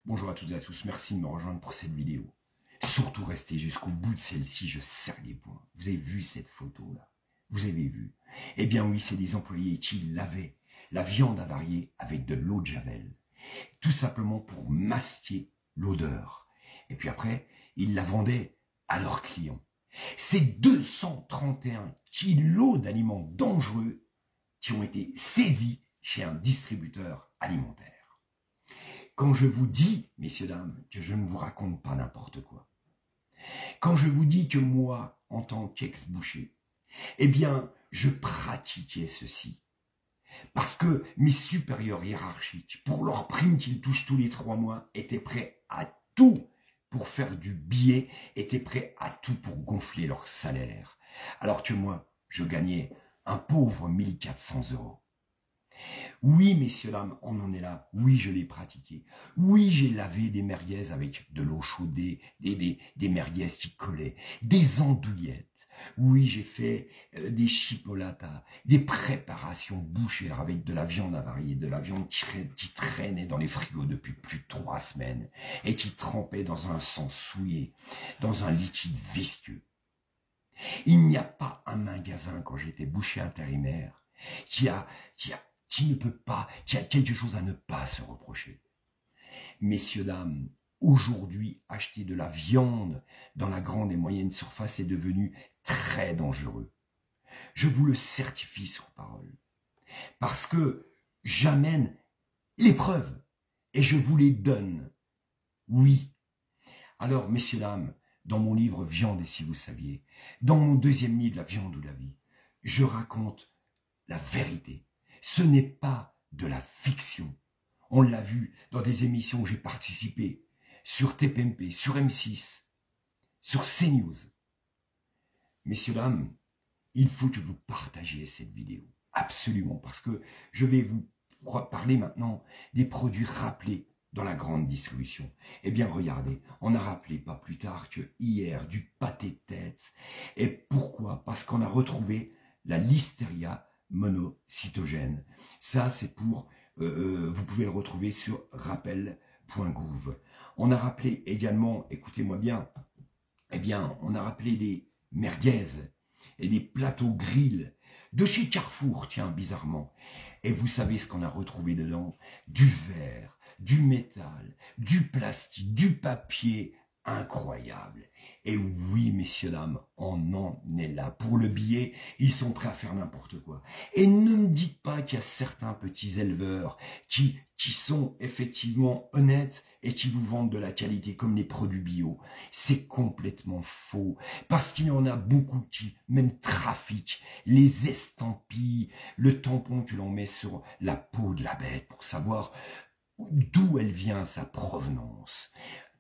Bonjour à toutes et à tous, merci de me rejoindre pour cette vidéo. Surtout restez jusqu'au bout de celle-ci, je serre les poings. Vous avez vu cette photo-là? Vous avez vu? Eh bien oui, c'est des employés qui lavaient la viande avariée avec de l'eau de Javel. Tout simplement pour masquer l'odeur. Et puis après, ils la vendaient à leurs clients. C'est 231 kilos d'aliments dangereux qui ont été saisis chez un distributeur alimentaire. Quand je vous dis, messieurs, dames, que je ne vous raconte pas n'importe quoi, quand je vous dis que moi, en tant qu'ex-boucher, eh bien, je pratiquais ceci. Parce que mes supérieurs hiérarchiques, pour leur prime qu'ils touchent tous les 3 mois, étaient prêts à tout pour faire du billet, étaient prêts à tout pour gonfler leur salaire. Alors que moi, je gagnais un pauvre 1400 €. Oui, messieurs, dames, on en est là. Oui, je l'ai pratiqué. Oui, j'ai lavé des merguez avec de l'eau chaude, des merguez qui collaient, des andouillettes. Oui, j'ai fait des chipolatas, des préparations bouchères avec de la viande avariée, de la viande qui traînait dans les frigos depuis plus de 3 semaines et qui trempait dans un sang souillé, dans un liquide visqueux. Il n'y a pas un magasin, quand j'étais boucher intérimaire, qui a quelque chose à ne pas se reprocher. Messieurs, dames, aujourd'hui, acheter de la viande dans la grande et moyenne surface est devenu très dangereux. Je vous le certifie sur parole. Parce que j'amène les preuves et je vous les donne. Oui. Alors, messieurs, dames, dans mon livre « Viande et si vous saviez », dans mon 2e livre « La viande ou la vie », je raconte la vérité. Ce n'est pas de la fiction. On l'a vu dans des émissions où j'ai participé, sur TPMP, sur M6, sur CNews. Messieurs, dames, il faut que vous partagiez cette vidéo. Absolument, parce que je vais vous parler maintenant des produits rappelés dans la grande distribution. Eh bien, regardez, on a rappelé pas plus tard que hier du pâté de tête. Et pourquoi? Parce qu'on a retrouvé la listeria monocytogène. Ça, c'est pour... vous pouvez le retrouver sur rappel.gouv. On a rappelé également, écoutez-moi bien, eh bien, on a rappelé des merguez et des plateaux grill de chez Carrefour, tiens, bizarrement. Et vous savez ce qu'on a retrouvé dedans? Du verre, du métal, du plastique, du papier, incroyable. Et oui, messieurs, dames, on en est là. Pour le billet, ils sont prêts à faire n'importe quoi. Et ne me dites pas qu'il y a certains petits éleveurs qui sont effectivement honnêtes et qui vous vendent de la qualité comme les produits bio. C'est complètement faux. Parce qu'il y en a beaucoup qui même trafiquent les estampilles, le tampon que l'on met sur la peau de la bête pour savoir d'où elle vient, sa provenance.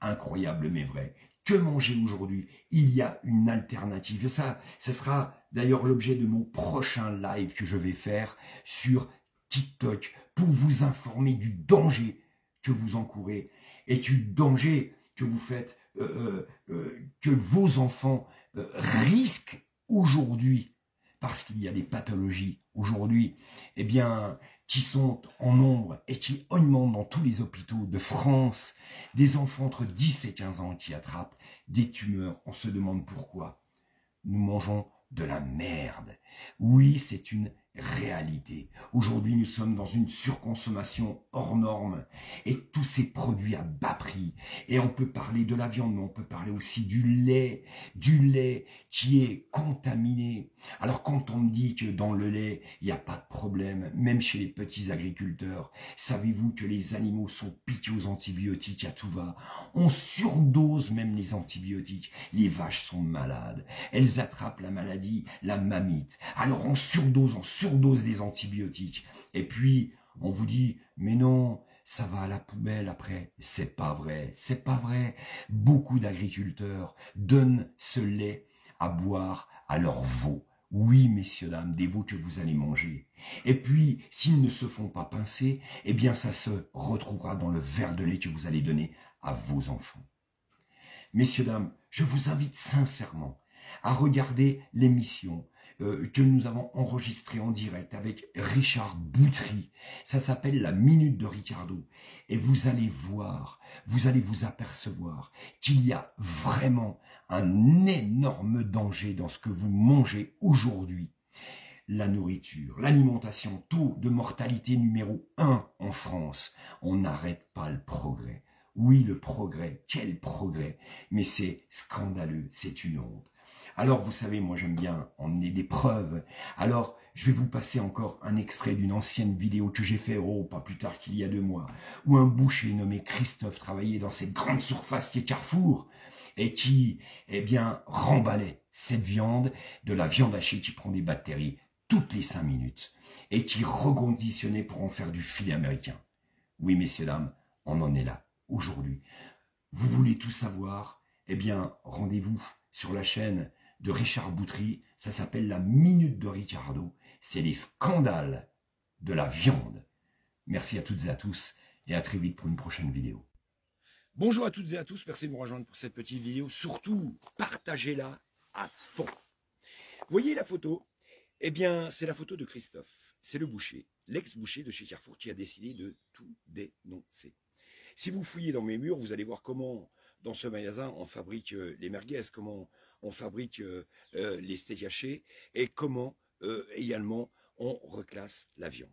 Incroyable mais vrai. Que manger aujourd'hui? Il y a une alternative. Et ça, ce sera d'ailleurs l'objet de mon prochain live que je vais faire sur TikTok pour vous informer du danger que vous encourez et du danger que vous faites, que vos enfants risquent aujourd'hui parce qu'il y a des pathologies aujourd'hui, eh bien, qui sont en nombre et qui augmentent dans tous les hôpitaux de France, des enfants entre 10 et 15 ans qui attrapent des tumeurs. On se demande pourquoi. Nous mangeons de la merde. Oui, c'est une réalité. Aujourd'hui, nous sommes dans une surconsommation hors norme et tous ces produits à bas prix. Et on peut parler de la viande, mais on peut parler aussi du lait qui est contaminé. Alors quand on me dit que dans le lait, il n'y a pas de problème, même chez les petits agriculteurs, savez-vous que les animaux sont piqués aux antibiotiques à tout va? On surdose même les antibiotiques. Les vaches sont malades. Elles attrapent la maladie, la mamite. Alors on surdose les antibiotiques. Et puis, on vous dit, mais non, ça va à la poubelle après. C'est pas vrai, c'est pas vrai. Beaucoup d'agriculteurs donnent ce lait à boire à leurs veaux. Oui, messieurs, dames, des veaux que vous allez manger. Et puis, s'ils ne se font pas pincer, eh bien, ça se retrouvera dans le verre de lait que vous allez donner à vos enfants. Messieurs, dames, je vous invite sincèrement à regarder l'émission que nous avons enregistré en direct avec Richard Boutry. Ça s'appelle la Minute de Ricardo. Et vous allez voir, vous allez vous apercevoir qu'il y a vraiment un énorme danger dans ce que vous mangez aujourd'hui. La nourriture, l'alimentation, taux de mortalité numéro 1 en France. On n'arrête pas le progrès. Oui, le progrès, quel progrès, mais c'est scandaleux, c'est une honte. Alors, vous savez, moi j'aime bien emmener des preuves. Alors, je vais vous passer encore un extrait d'une ancienne vidéo que j'ai fait, pas plus tard qu'il y a 2 mois, où un boucher nommé Christophe travaillait dans cette grande surface qui est Carrefour, et qui, eh bien, remballait cette viande, de la viande hachée qui prend des bactéries toutes les 5 minutes, et qui reconditionnait pour en faire du filet américain. Oui, messieurs, dames, on en est là. Aujourd'hui, vous voulez tout savoir? Eh bien, rendez-vous sur la chaîne de Richard Boutry. Ça s'appelle la Minute de Ricardo. C'est les scandales de la viande. Merci à toutes et à tous et à très vite pour une prochaine vidéo. Bonjour à toutes et à tous, merci de me rejoindre pour cette petite vidéo. Surtout, partagez-la à fond. Vous voyez la photo? Eh bien, c'est la photo de Christophe. C'est le boucher, l'ex-boucher de chez Carrefour qui a décidé de tout dénoncer. Si vous fouillez dans mes murs, vous allez voir comment, dans ce magasin, on fabrique les merguez, comment on fabrique les steaks hachés et comment, également, on reclasse la viande.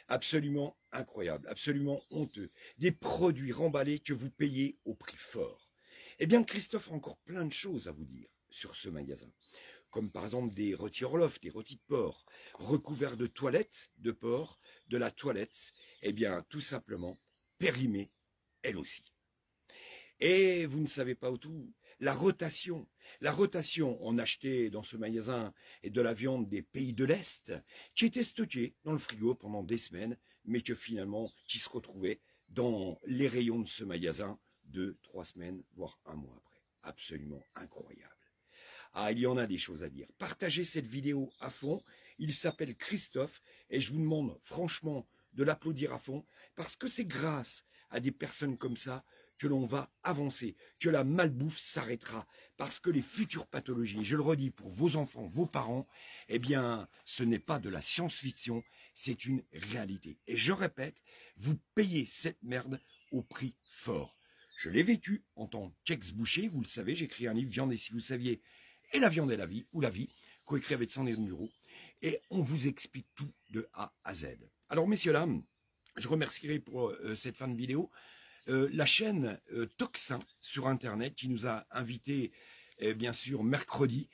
Absolument incroyable, absolument honteux. Des produits remballés que vous payez au prix fort. Eh bien, Christophe a encore plein de choses à vous dire sur ce magasin. Comme par exemple des rôtis Orloff, des rôtis de porc, recouverts de toilettes de porc, de la toilette, eh bien, tout simplement, périmée elle aussi. Et vous ne savez pas où tout, la rotation, on achetait dans ce magasin de la viande des pays de l'Est qui était stockée dans le frigo pendant des semaines, mais que finalement, qui se retrouvait dans les rayons de ce magasin 2, 3 semaines, voire 1 mois après. Absolument incroyable. Ah, il y en a des choses à dire. Partagez cette vidéo à fond. Il s'appelle Christophe et je vous demande franchement de l'applaudir à fond parce que c'est grâce à des personnes comme ça que l'on va avancer, que la malbouffe s'arrêtera, parce que les futures pathologies, je le redis pour vos enfants, vos parents, eh bien, ce n'est pas de la science-fiction, c'est une réalité. Et je répète, vous payez cette merde au prix fort. Je l'ai vécu en tant qu'ex-boucher, vous le savez, j'ai écrit un livre, Viande et si vous saviez, et la viande et la vie, ou la vie, coécrit avec Sandrine Muro, et on vous explique tout de A à Z. Alors, messieurs, dames, je remercierai pour cette fin de vidéo la chaîne Toxin sur Internet qui nous a invités, bien sûr, mercredi,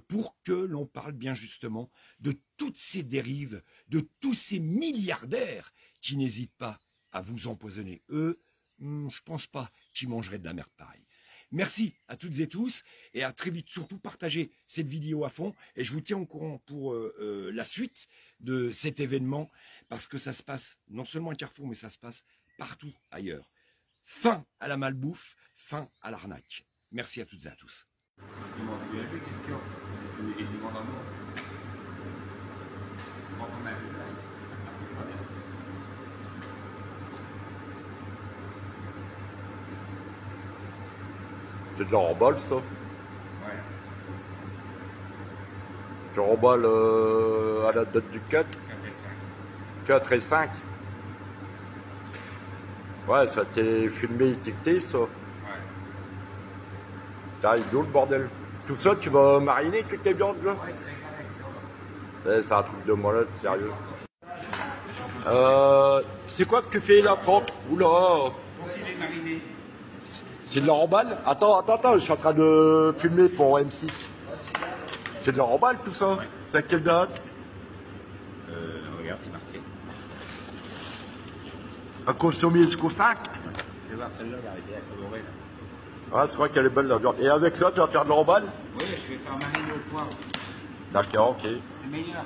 pour que l'on parle bien justement de toutes ces dérives, de tous ces milliardaires qui n'hésitent pas à vous empoisonner. Eux, je pense pas qu'ils mangeraient de la merde pareille. Merci à toutes et tous et à très vite. Surtout partagez cette vidéo à fond et je vous tiens au courant pour la suite de cet événement parce que ça se passe non seulement à Carrefour mais ça se passe partout ailleurs. Fin à la malbouffe, fin à l'arnaque. Merci à toutes et à tous. C'est de la remballe, ça. Ouais. Tu remballes à la date du 4. 4 et 5. Ouais, ça a été filmé, étiqueté, ça. Ouais. T'as idiot, le bordel. Tout ça, tu vas mariner toutes les viandes, là? Ouais, c'est avec ça. C'est un truc de malade, sérieux. C'est quoi que tu fais, là, propre? Oula! Filet mariné. C'est de la remballe? Attends, je suis en train de filmer pour M6. C'est de la remballe, tout ça? Ouais. C'est à quelle date? Regarde, c'est marqué. À consommer jusqu'au 5? Je vais voir celle-là, elle est à colorer, là. Ah, c'est vrai qu'elle est belle, la viande. Et avec ça, tu vas faire de la remballe? Oui, je vais faire mariner au poivre. D'accord, ok. C'est meilleur.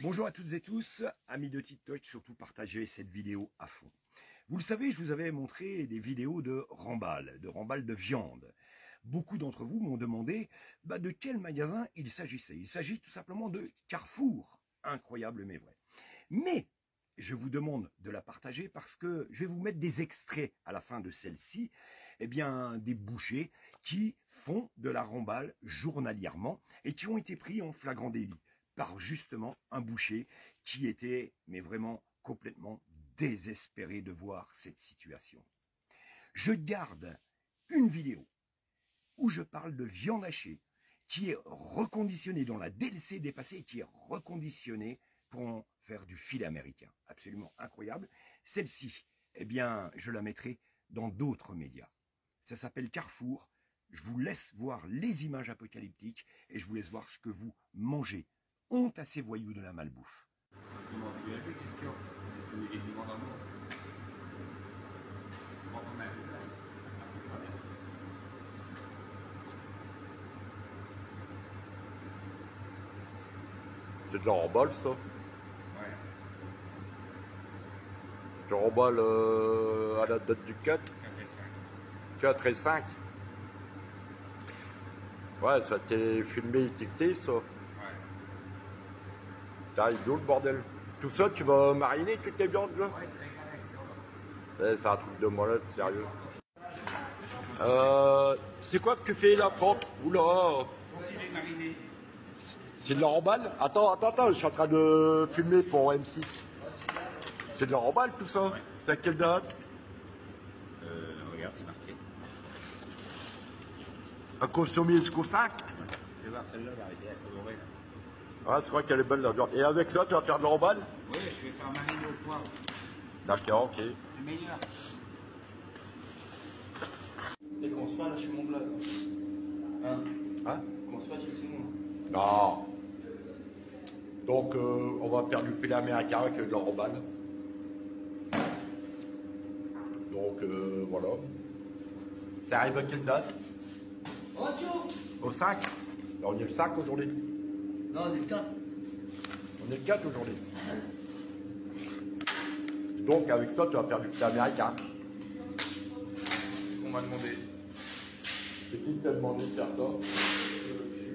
Bonjour à toutes et tous, amis de TikTok, surtout partagez cette vidéo à fond. Vous le savez, je vous avais montré des vidéos de remballe de viande. Beaucoup d'entre vous m'ont demandé de quel magasin il s'agissait. Il s'agit tout simplement de Carrefour. Incroyable mais vrai. Mais je vous demande de la partager parce que je vais vous mettre des extraits à la fin de celle-ci, eh bien, des bouchers qui font de la remballe journalièrement et qui ont été pris en flagrant délit par justement un boucher qui était, mais vraiment complètement désespéré de voir cette situation. Je garde une vidéo où je parle de viande hachée qui est reconditionnée, dont la DLC est dépassée et qui est reconditionnée pour en faire du filet américain. Absolument incroyable. Celle-ci, eh bien, je la mettrai dans d'autres médias. Ça s'appelle Carrefour. Je vous laisse voir les images apocalyptiques et je vous laisse voir ce que vous mangez. Honte à ces voyous de la malbouffe. C'est de la remballe, ça. Ouais. Tu remballes à la date du 4, 4 et 5. 4 et 5. Ouais, ça a été filmé, étiqueté, ça. Ouais. T'as d'où le bordel? Tout ça, tu vas mariner toutes les viandes, là? Ouais, c'est régalé avec ça. C'est un truc de malade, sérieux. C'est quoi que tu fais là, Franck? Oula! Faut filet mariné. C'est de la remballe? Attends, je suis en train de filmer pour M6. C'est de la remballe tout ça? Ouais. C'est à quelle date? Regarde, c'est marqué. À consommer jusqu'au 5? Je vais voir celle-là, l'arrivée à colorer. Là. Ah, c'est vrai qu'elle est belle la viande. Et avec ça, tu vas faire de la remballe? Oui, je vais faire mariner au poivre. D'accord, ok. C'est meilleur. Et commence pas à lâcher mon blaze. Hein? Hein? Commence pas à dire que c'est moi. Non. Donc, on va faire du filet américain avec de la remballe. Donc, voilà. Ça arrive à quelle date? Au 5? Là, on est le 5 aujourd'hui. Non, on est 4. On est le 4 aujourd'hui. Donc, avec ça, tu vas faire du filet américain. C'est ce qu'on m'a demandé. C'est qui qui t'a demandé de faire ça? Je